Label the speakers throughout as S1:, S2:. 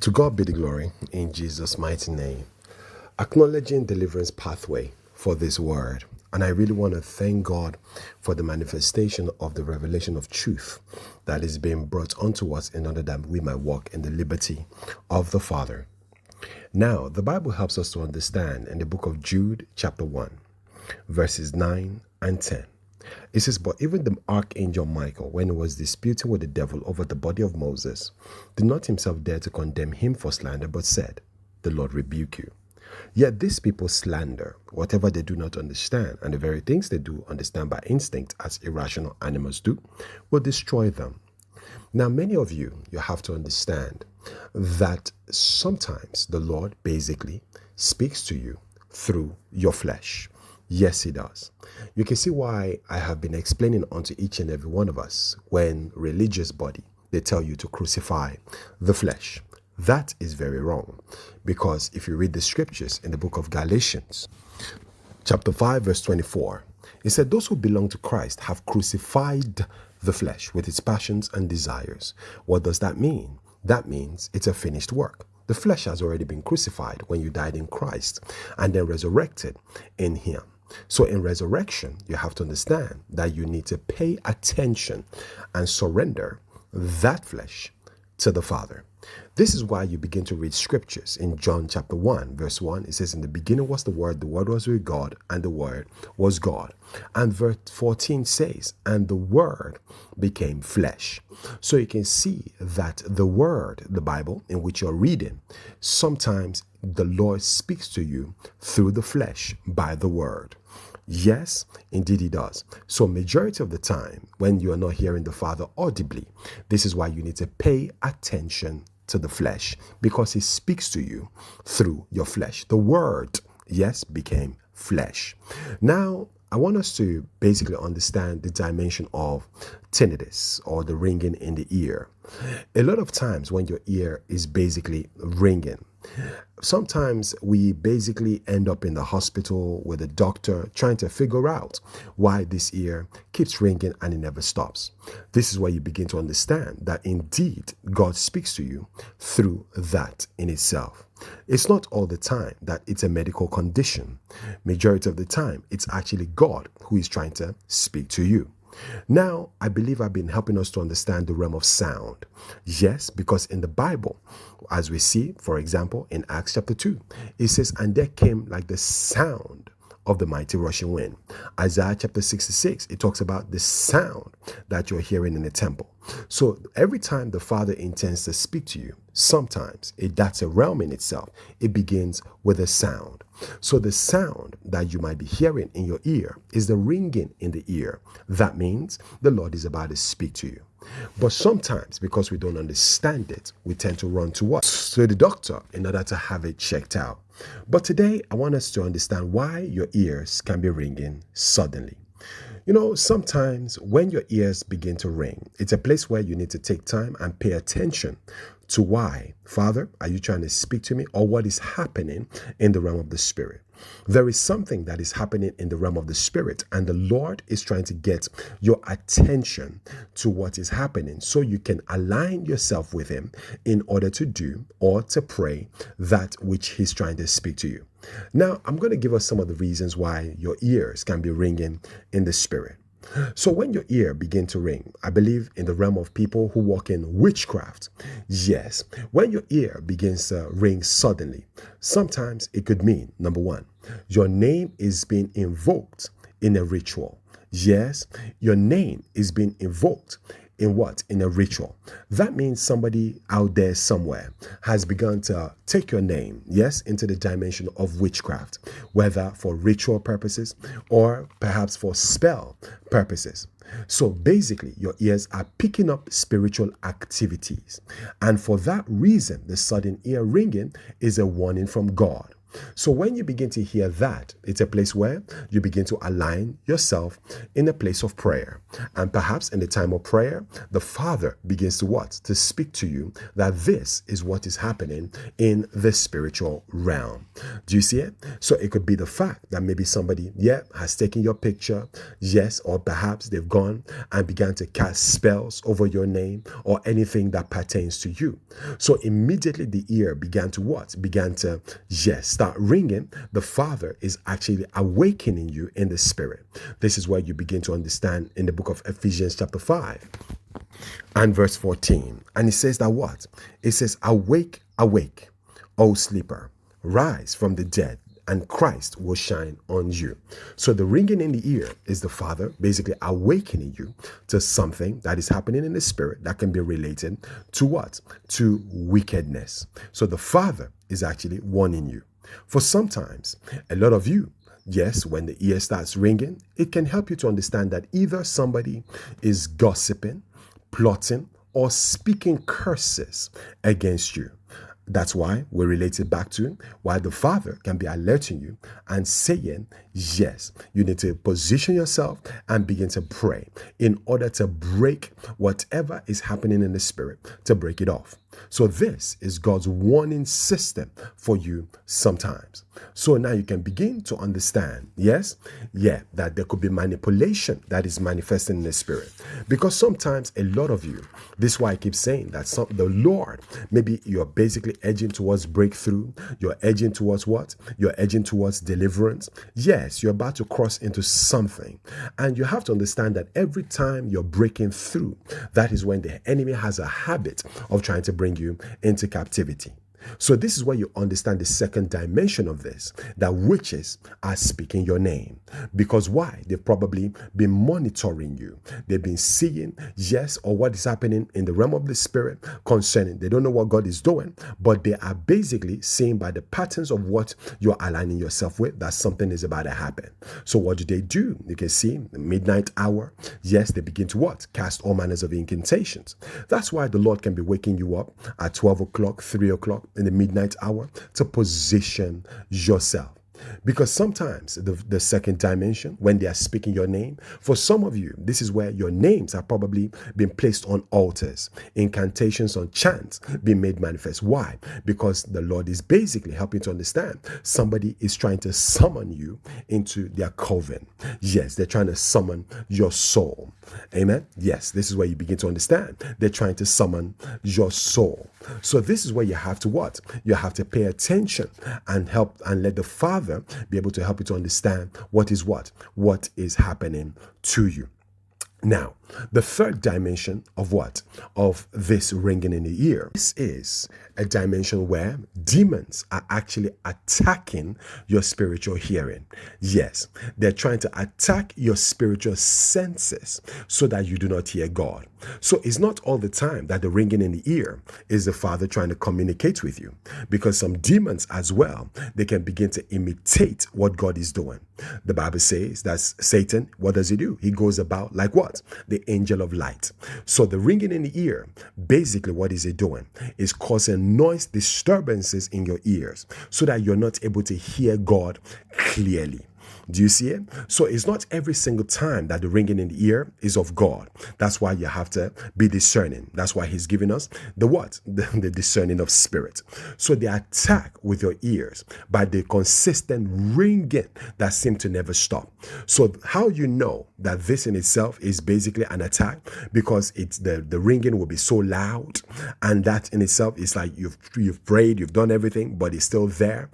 S1: To God be the glory in Jesus' mighty name. Acknowledging deliverance pathway for this word. And I really want to thank God for the manifestation of the revelation of truth that is being brought unto us in order that we might walk in the liberty of the Father. Now, the Bible helps us to understand in the book of Jude, chapter 1, verses 9 and 10. It says, but even the archangel Michael, when he was disputing with the devil over the body of Moses, did not himself dare to condemn him for slander, but said, the Lord rebuke you. Yet these people slander whatever they do not understand, and the very things they do understand by instinct, as irrational animals do, will destroy them. Now, many of you have to understand that sometimes the Lord basically speaks to you through your flesh. Yes, he does. You can see why I have been explaining unto each and every one of us when religious body, they tell you to crucify the flesh. That is very wrong, because if you read the scriptures in the book of Galatians, chapter 5, verse 24, it said, those who belong to Christ have crucified the flesh with its passions and desires. What does that mean? That means it's a finished work. The flesh has already been crucified when you died in Christ and then resurrected in him. So in resurrection, you have to understand that you need to pay attention and surrender that flesh to the Father. This is why you begin to read scriptures. In John chapter 1, verse 1, it says, in the beginning was the Word was with God, and the Word was God. And verse 14 says, and the Word became flesh. So you can see that the Word, the Bible, in which you're reading, sometimes the Lord speaks to you through the flesh by the Word. Yes, indeed he does. So majority of the time, when you are not hearing the Father audibly, this is why you need to pay attention to the flesh, because he speaks to you through your flesh. The Word, yes, became flesh. Now, I want us to basically understand the dimension of tinnitus, or the ringing in the ear. A lot of times when your ear is basically ringing, sometimes we basically end up in the hospital with a doctor trying to figure out why this ear keeps ringing and it never stops. This is where you begin to understand that indeed God speaks to you through that in itself. It's not all the time that it's a medical condition. Majority of the time, it's actually God who is trying to speak to you. Now, I believe I've been helping us to understand the realm of sound. Yes, because in the Bible, as we see, for example, in Acts chapter 2, it says, and there came like the sound of the mighty rushing wind. Isaiah chapter 66, it talks about the sound that you're hearing in the temple. So every time the Father intends to speak to you, sometimes that's a realm in itself. It begins with a sound. So the sound that you might be hearing in your ear is the ringing in the ear. That means the Lord is about to speak to you. But sometimes, because we don't understand it, we tend to run to what? To the doctor in order to have it checked out. But today, I want us to understand why your ears can be ringing suddenly. You know, sometimes when your ears begin to ring, it's a place where you need to take time and pay attention to why. Father, are you trying to speak to me, or what is happening in the realm of the Spirit? There is something that is happening in the realm of the Spirit, and the Lord is trying to get your attention to what is happening so you can align yourself with him in order to do or to pray that which he's trying to speak to you. Now, I'm going to give us some of the reasons why your ears can be ringing in the Spirit. So when your ear begin to ring, I believe in the realm of people who walk in witchcraft. Yes, when your ear begins to ring suddenly, sometimes it could mean, number one, your name is being invoked in a ritual. Yes, your name is being invoked in what? In a ritual. That means somebody out there somewhere has begun to take your name, yes, into the dimension of witchcraft, whether for ritual purposes or perhaps for spell purposes. So basically, your ears are picking up spiritual activities. And for that reason, the sudden ear ringing is a warning from God. So when you begin to hear that, it's a place where you begin to align yourself in a place of prayer. And perhaps in the time of prayer, the Father begins to what? To speak to you that this is what is happening in the spiritual realm. Do you see it? So it could be the fact that maybe somebody, has taken your picture, yes, or perhaps they've gone and began to cast spells over your name or anything that pertains to you. So immediately the ear began to what? Began to, start ringing. The Father is actually awakening you in the spirit. This is where you begin to understand in the book of Ephesians chapter 5 and verse 14. And it says that what? It says, awake, awake, O sleeper, rise from the dead, and Christ will shine on you. So the ringing in the ear is the Father basically awakening you to something that is happening in the spirit that can be related to what? To wickedness. So the Father is actually warning you. For sometimes, a lot of you, when the ear starts ringing, it can help you to understand that either somebody is gossiping, plotting, or speaking curses against you. That's why we relate it back to why the Father can be alerting you and saying, yes, you need to position yourself and begin to pray in order to break whatever is happening in the spirit, to break it off. So this is God's warning system for you sometimes. So now you can begin to understand, that there could be manipulation that is manifesting in the spirit. Because sometimes a lot of you, this is why I keep saying that the Lord, maybe you're basically edging towards breakthrough. You're edging towards what? You're edging towards deliverance. Yes, you're about to cross into something. And you have to understand that every time you're breaking through, that is when the enemy has a habit of trying to bring you into captivity. So this is where you understand the second dimension of this, that witches are speaking your name. Because why? They've probably been monitoring you. They've been seeing, or what is happening in the realm of the spirit concerning. They don't know what God is doing, but they are basically seeing by the patterns of what you're aligning yourself with that something is about to happen. So what do? You can see the midnight hour. They begin to what? Cast all manners of incantations. That's why the Lord can be waking you up at 12 o'clock, 3 o'clock, in the midnight hour to position yourself. Because sometimes the second dimension, when they are speaking your name, for some of you, this is where your names have probably been placed on altars, incantations on chants being made manifest. Why? Because the Lord is basically helping to understand somebody is trying to summon you into their coven. They're trying to summon your soul. Amen. This is where you begin to understand they're trying to summon your soul. So this is where you have to what? You have to pay attention and help and let the Father be able to help you to understand what is happening to you. Now, the third dimension of what? Of this ringing in the ear. This is a dimension where demons are actually attacking your spiritual hearing. They're trying to attack your spiritual senses so that you do not hear God. So it's not all the time that the ringing in the ear is the Father trying to communicate with you, because some demons as well, they can begin to imitate what God is doing. The Bible says that Satan, what does he do? He goes about like what? The angel of light. So the ringing in the ear, basically what is it doing? Is causing noise disturbances in your ears so that you're not able to hear God clearly. Do you see it? So it's not every single time that the ringing in the ear is of God. That's why you have to be discerning. That's why he's giving us the what? The discerning of spirit. So the attack with your ears by the consistent ringing that seem to never stop. So how you know that this in itself is basically an attack? Because it's the ringing will be so loud, and that in itself is like you've prayed, you've done everything, but it's still there.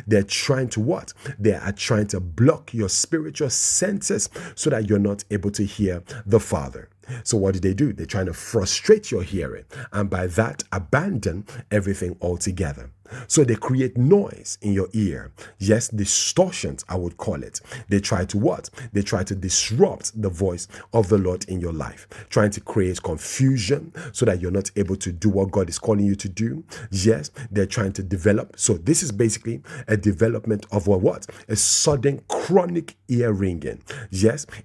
S1: They're trying to what? They are trying to block your spiritual senses so that you're not able to hear the Father. So what do? They're trying to frustrate your hearing, and by that abandon everything altogether. So they create noise in your ear. Distortions, I would call it. They try to what? They try to disrupt the voice of the Lord in your life, trying to create confusion so that you're not able to do what God is calling you to do. They're trying to develop. So this is basically a development of what? A sudden chronic ear ringing.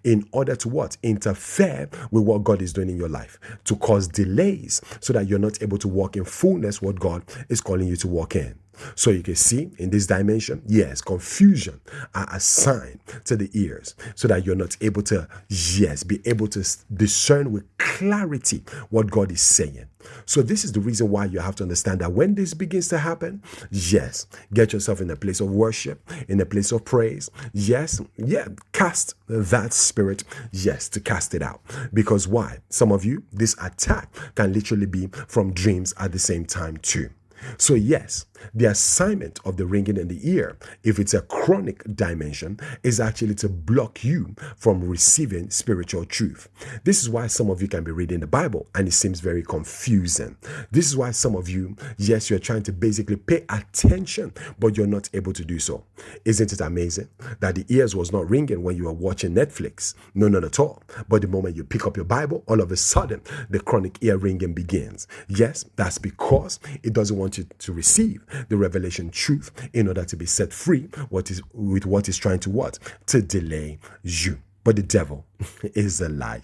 S1: In order to what? Interfere with what God is doing in your life, to cause delays so that you're not able to walk in fullness what God is calling you to walk in. So you can see in this dimension, yes, confusion are assigned to the ears so that you're not able to, yes, be able to discern with clarity what God is saying. So this is the reason why you have to understand that when this begins to happen, yes, get yourself in a place of worship, in a place of praise. Yes, cast that spirit, yes, to cast it out. Because why? Some of you, this attack can literally be from dreams at the same time too. So yes, the assignment of the ringing in the ear, if it's a chronic dimension, is actually to block you from receiving spiritual truth. This is why some of you can be reading the Bible and it seems very confusing. This is why some of you, yes, you're trying to basically pay attention, but you're not able to do so. Isn't it amazing that the ears was not ringing when you were watching Netflix? No, not at all. But the moment you pick up your Bible, all of a sudden, the chronic ear ringing begins. Yes, that's because it doesn't want you to receive the revelation truth in order to be set free with what is trying to what? To delay you. But the devil is a liar.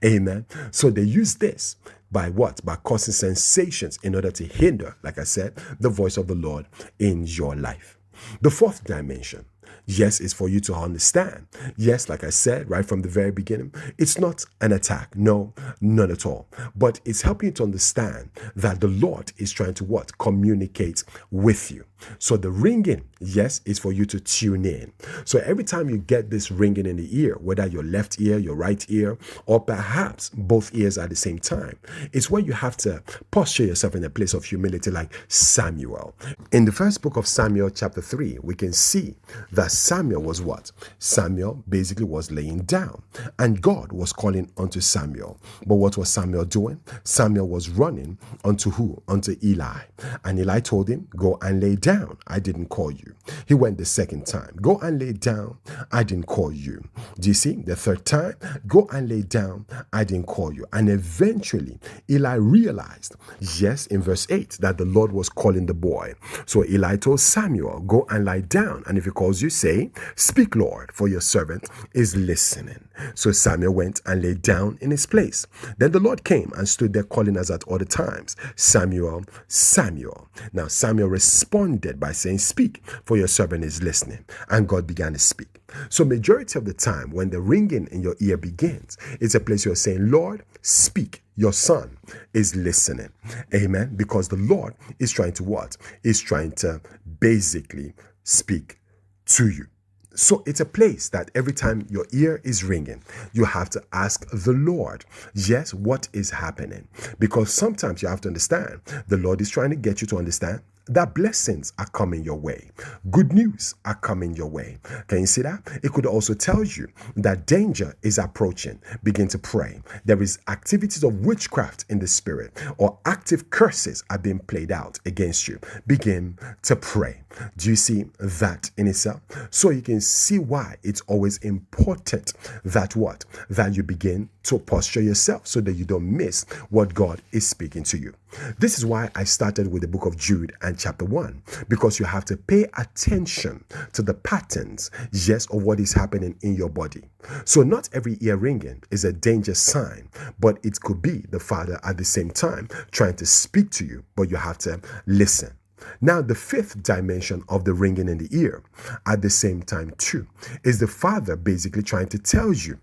S1: Amen. So they use this by what? By causing sensations in order to hinder, like I said, the voice of the Lord in your life. The fourth dimension, yes, is for you to understand. Yes, like I said, right from the very beginning, it's not an attack. No, not at all. But it's helping you to understand that the Lord is trying to what? Communicate with you. So the ringing, yes, is for you to tune in. So every time you get this ringing in the ear, whether your left ear, your right ear, or perhaps both ears at the same time, it's where you have to posture yourself in a place of humility like Samuel. In the first book of Samuel, chapter 3, we can see that Samuel was what? Samuel basically was laying down and God was calling unto Samuel. But what was Samuel doing? Samuel was running unto who? Unto Eli. And Eli told him, go and lay down. I didn't call you. He went the second time. Go and lay down. I didn't call you. Do you see? The third time, go and lay down. I didn't call you. And eventually, Eli realized, yes, in verse 8, that the Lord was calling the boy. So Eli told Samuel, go and lie down. And if he calls you, say, speak, Lord, for your servant is listening. So Samuel went and lay down in his place. Then the Lord came and stood there calling us at all the times, Samuel, Samuel. Now Samuel responded by saying, speak, for your servant is listening. And God began to speak. So majority of the time when the ringing in your ear begins, it's a place you're saying, Lord, speak. Your son is listening. Amen. Because the Lord is trying to what? Is trying to basically speak to you. So it's a place that every time your ear is ringing, you have to ask the Lord, yes, what is happening? Because sometimes you have to understand, the Lord is trying to get you to understand that blessings are coming your way. Good news are coming your way. Can you see that? It could also tell you that danger is approaching. Begin to pray. There is activities of witchcraft in the spirit, or active curses are being played out against you. Begin to pray. Do you see that in itself? So you can see why it's always important that what? That you begin to posture yourself so that you don't miss what God is speaking to you. This is why I started with the book of Jude and chapter 1, because you have to pay attention to the patterns, yes, of what is happening in your body. So not every ear ringing is a danger sign, but it could be the Father at the same time trying to speak to you, but you have to listen. Now, the fifth dimension of the ringing in the ear at the same time too is the Father basically trying to tell you,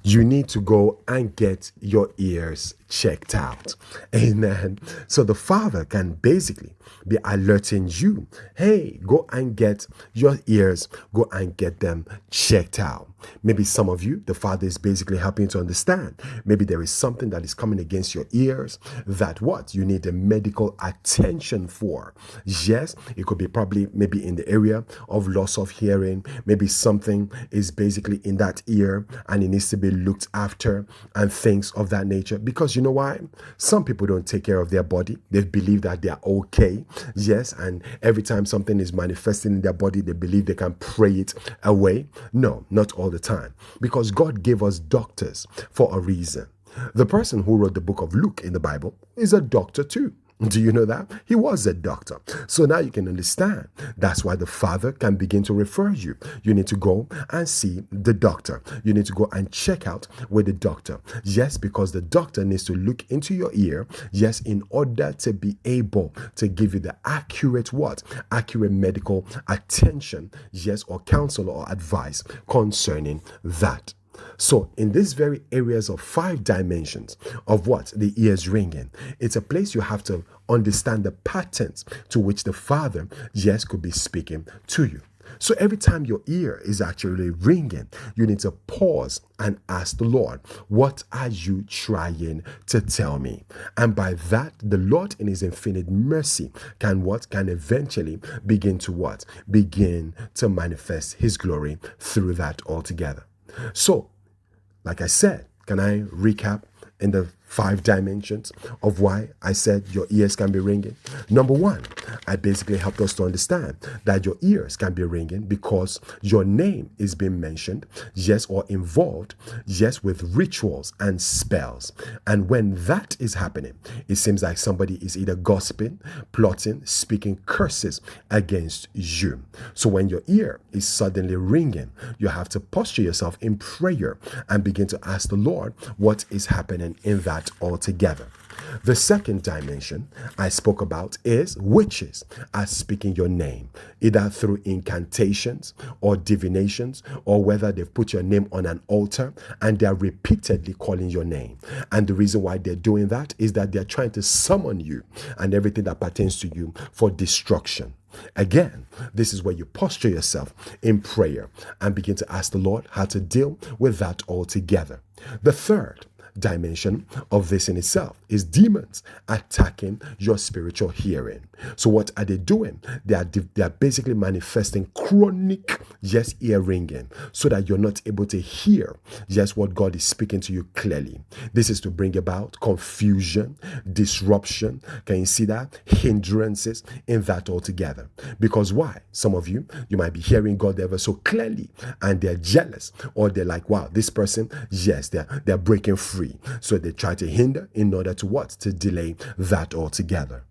S1: you need to go and get your ears checked out. Amen. So the Father can basically be alerting you, hey, go and get your ears, go and get them checked out. Maybe some of you, the Father is basically helping you to understand. Maybe there is something that is coming against your ears that what? You need a medical attention for. Yes, it could be probably maybe in the area of loss of hearing. Maybe something is basically in that ear and it needs to be looked after and things of that nature. Because you know why? Some people don't take care of their body. They believe that they are okay. Yes, and every time something is manifesting in their body, they believe they can pray it away. No, not all the time. Because God gave us doctors for a reason. The person who wrote the book of Luke in the Bible is a doctor too. Do you know that? He was a doctor. So now you can understand. That's why the father can begin to refer you. You need to go and see the doctor. You need to go and check out with the doctor. Yes, because the doctor needs to look into your ear. Yes, in order to be able to give you the accurate what? Accurate medical attention. Yes, or counsel or advice concerning that. So in these very areas of 5 dimensions of what? The ears ringing. It's a place you have to understand the patterns to which the Father, yes, could be speaking to you. So every time your ear is actually ringing, you need to pause and ask the Lord, what are you trying to tell me? And by that, the Lord in his infinite mercy can what? Can eventually begin to what? Begin to manifest his glory through that altogether. So, like I said, can I recap in the 5 dimensions of why I said your ears can be ringing? Number 1, I basically helped us to understand that your ears can be ringing because your name is being mentioned, yes, or involved, yes, with rituals and spells. And when that is happening, it seems like somebody is either gossiping, plotting, speaking curses against you. So when your ear is suddenly ringing, you have to posture yourself in prayer and begin to ask the Lord what is happening in that altogether. The second dimension I spoke about is witches are speaking your name, either through incantations or divinations, or whether they've put your name on an altar and they're repeatedly calling your name. And the reason why they're doing that is that they're trying to summon you and everything that pertains to you for destruction. Again, this is where you posture yourself in prayer and begin to ask the Lord how to deal with that altogether. The third dimension of this in itself is demons attacking your spiritual hearing. So what are they doing? They are basically manifesting chronic, yes, ear ringing so that you're not able to hear, yes, what God is speaking to you clearly. This is to bring about confusion, disruption. Can you see that? Hindrances in that altogether. Because why? Some of you might be hearing God ever so clearly and they're jealous, or they're like, wow, this person, yes, they're breaking free. So they try to hinder in order to what? To delay that altogether.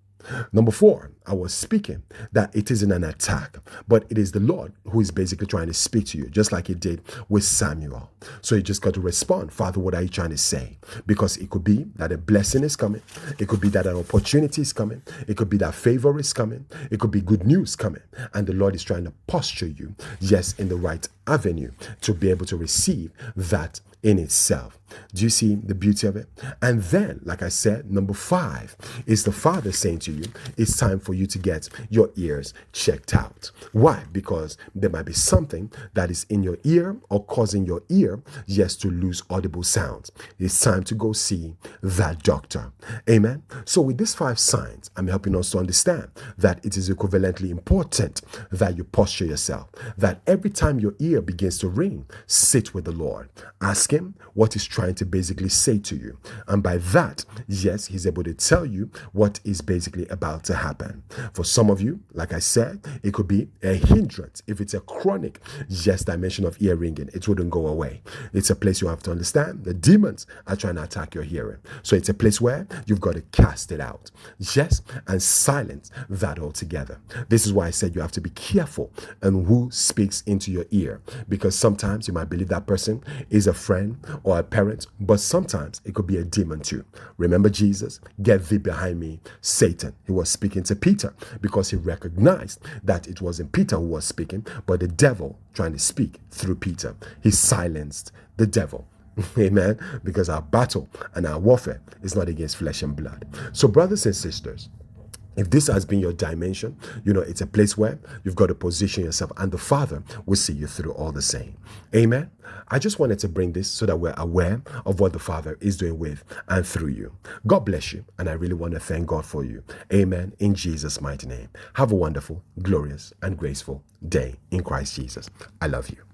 S1: Number 4, I was speaking that it isn't an attack, but it is the Lord who is basically trying to speak to you, just like he did with Samuel. So you just got to respond, Father, what are you trying to say? Because it could be that a blessing is coming. It could be that an opportunity is coming. It could be that favor is coming. It could be good news coming. And the Lord is trying to posture you, yes, in the right avenue to be able to receive that in itself. Do you see the beauty of it? And then, like I said, number 5 is the Father saying to you, it's time for you to get your ears checked out. Why? Because there might be something that is in your ear or causing your ear, yes, to lose audible sounds. It's time to go see that doctor. Amen. So with these 5 signs, I'm helping us to understand that it is equivalently important that you posture yourself, that every time your ear begins to ring, sit with the Lord. Ask him what he's trying to basically say to you. And by that, yes, he's able to tell you what is basically about to happen. For some of you, like I said, it could be a hindrance. If it's a chronic, yes, dimension of ear ringing, it wouldn't go away. It's a place you have to understand. The demons are trying to attack your hearing. So it's a place where you've got to cast it out. Yes, and silence that altogether. This is why I said you have to be careful on who speaks into your ear, because sometimes you might believe that person is a friend or a parent, but sometimes it could be a demon too. Remember Jesus? Get thee behind me, Satan. He was speaking to Peter because he recognized that it wasn't Peter who was speaking, but the devil trying to speak through Peter. He silenced the devil. Amen. Because our battle and our warfare is not against flesh and blood. So brothers and sisters, if this has been your dimension, it's a place where you've got to position yourself and the Father will see you through all the same. Amen. I just wanted to bring this so that we're aware of what the Father is doing with and through you. God bless you. And I really want to thank God for you. Amen. In Jesus' mighty name. Have a wonderful, glorious, and graceful day in Christ Jesus. I love you.